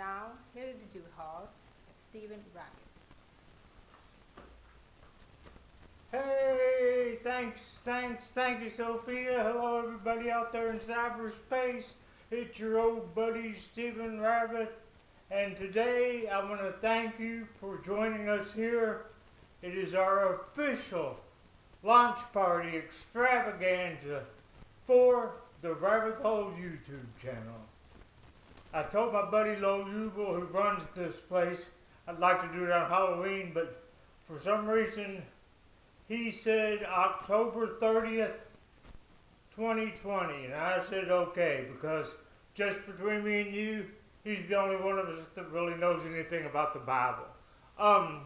now, here is your host, Stephen Raggett. Hey, thank you, Sophia. Hello, everybody out there in cyberspace. It's your old buddy, Stephen Rabbit. And today, I want to thank you for joining us here. It is our official launch party extravaganza for the Rabbit Hole YouTube channel. I told my buddy Lo Ubel, who runs this place, I'd like to do it on Halloween, but for some reason, he said October 30th, 2020, and I said okay, because just between me and you, he's the only one of us that really knows anything about the Bible. I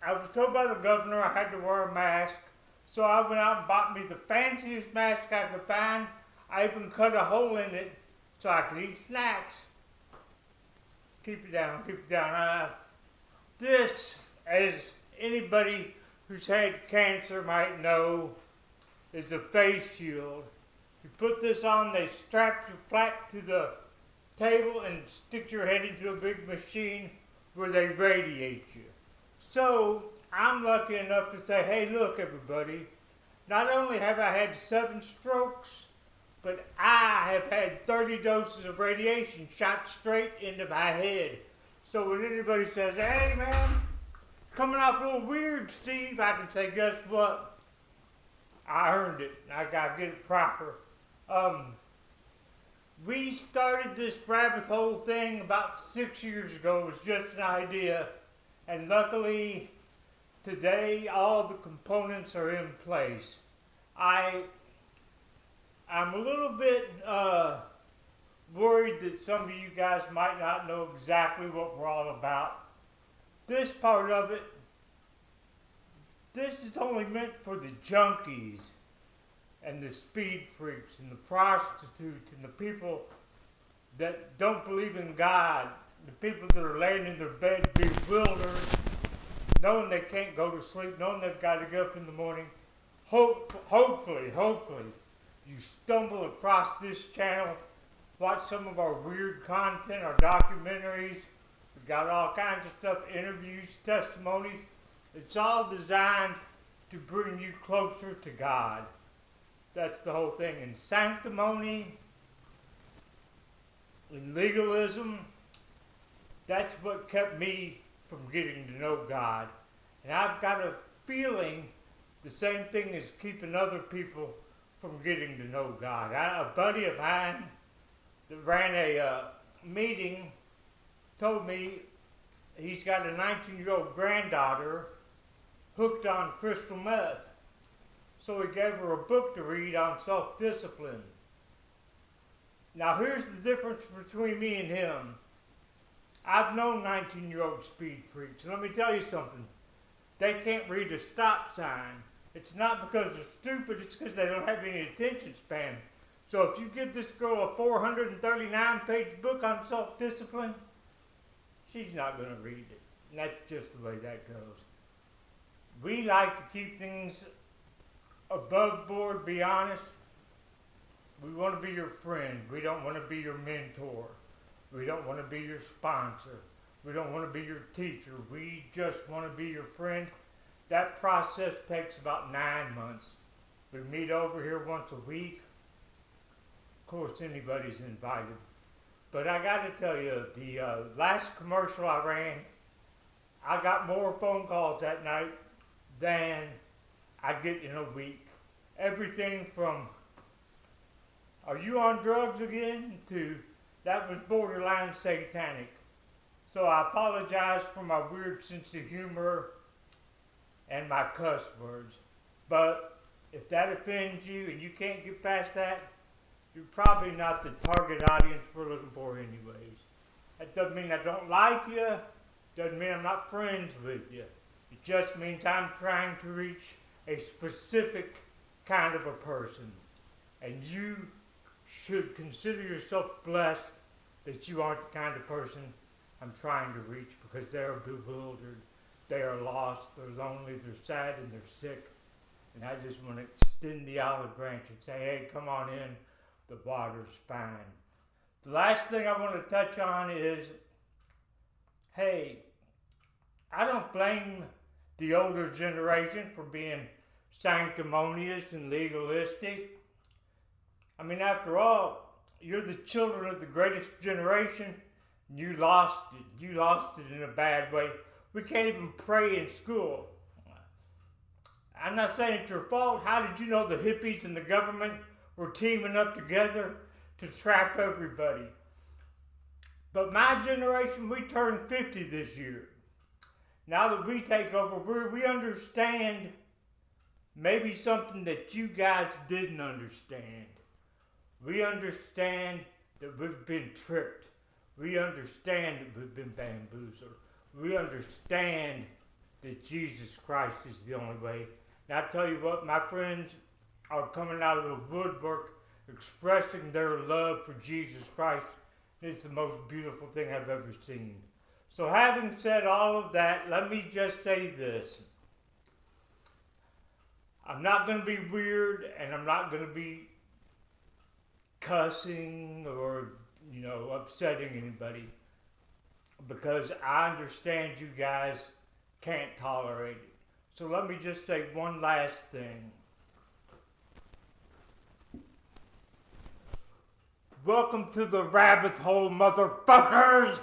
was told by the governor I had to wear a mask, so I went out and bought me the fanciest mask I could find. I even cut a hole in it so I could eat snacks. Keep it down. This, as anybody who's had cancer might know, is a face shield. You put this on, they strap you flat to the table and stick your head into a big machine where they radiate you. So, I'm lucky enough to say, hey look everybody, not only have I had 7 strokes, but I have had 30 doses of radiation shot straight into my head. So when anybody says, hey man, coming off a little weird, Steve, I can say, guess what? I earned it. I gotta get it proper. We started this rabbit hole thing about 6 years ago. It was just an idea. And luckily, today, all the components are in place. I'm a little bit worried that some of you guys might not know exactly what we're all about. This part of it, this is only meant for the junkies and the speed freaks and the prostitutes and the people that don't believe in God, the people that are laying in their bed bewildered, knowing they can't go to sleep, knowing they've got to get up in the morning. Hopefully, you stumble across this channel, watch some of our weird content, our documentaries. We've got all kinds of stuff, interviews, testimonies. It's all designed to bring you closer to God. That's the whole thing. And sanctimony, and legalism, that's what kept me from getting to know God. And I've got a feeling the same thing is keeping other people from getting to know God. A buddy of mine that ran a meeting told me he's got a 19-year-old granddaughter hooked on crystal meth. So he gave her a book to read on self-discipline. Now here's the difference between me and him. I've known 19-year-old speed freaks. Let me tell you something. They can't read a stop sign. It's not because they're stupid, it's because they don't have any attention span. So if you give this girl a 439-page book on self-discipline, she's not going to read it. And that's just the way that goes. We like to keep things above board, be honest. We want to be your friend. We don't want to be your mentor. We don't want to be your sponsor. We don't want to be your teacher. We just want to be your friend. That process takes about 9 months. We meet over here once a week. Of course, anybody's invited. But I got to tell you, the last commercial I ran, I got more phone calls that night than I get in a week. Everything from, are you on drugs again? To, that was borderline satanic. So I apologize for my weird sense of humor and my cuss words. But if that offends you and you can't get past that, you're probably not the target audience we're looking for anyways. That doesn't mean I don't like you. Doesn't mean I'm not friends with you. It just means I'm trying to reach a specific kind of a person. And you should consider yourself blessed that you aren't the kind of person I'm trying to reach, because they are bewildered, they are lost, they're lonely, they're sad, and they're sick. And I just want to extend the olive branch and say, hey, come on in, the water's fine. The last thing I want to touch on is, hey, I don't blame the older generation for being sanctimonious and legalistic. I mean, after all, you're the children of the greatest generation, and you lost it. You lost it in a bad way. We can't even pray in school. I'm not saying it's your fault. How did you know the hippies and the government were teaming up together to trap everybody? But my generation, we turned 50 this year. Now that we take over, we understand maybe something that you guys didn't understand. We understand that we've been tricked. We understand that we've been bamboozled. We understand that Jesus Christ is the only way. And I tell you what, my friends are coming out of the woodwork expressing their love for Jesus Christ. It's the most beautiful thing I've ever seen. So having said all of that, let me just say this. I'm not going to be weird, and I'm not going to be cussing or, upsetting anybody, because I understand you guys can't tolerate it. So let me just say one last thing. Welcome to the rabbit hole, motherfuckers!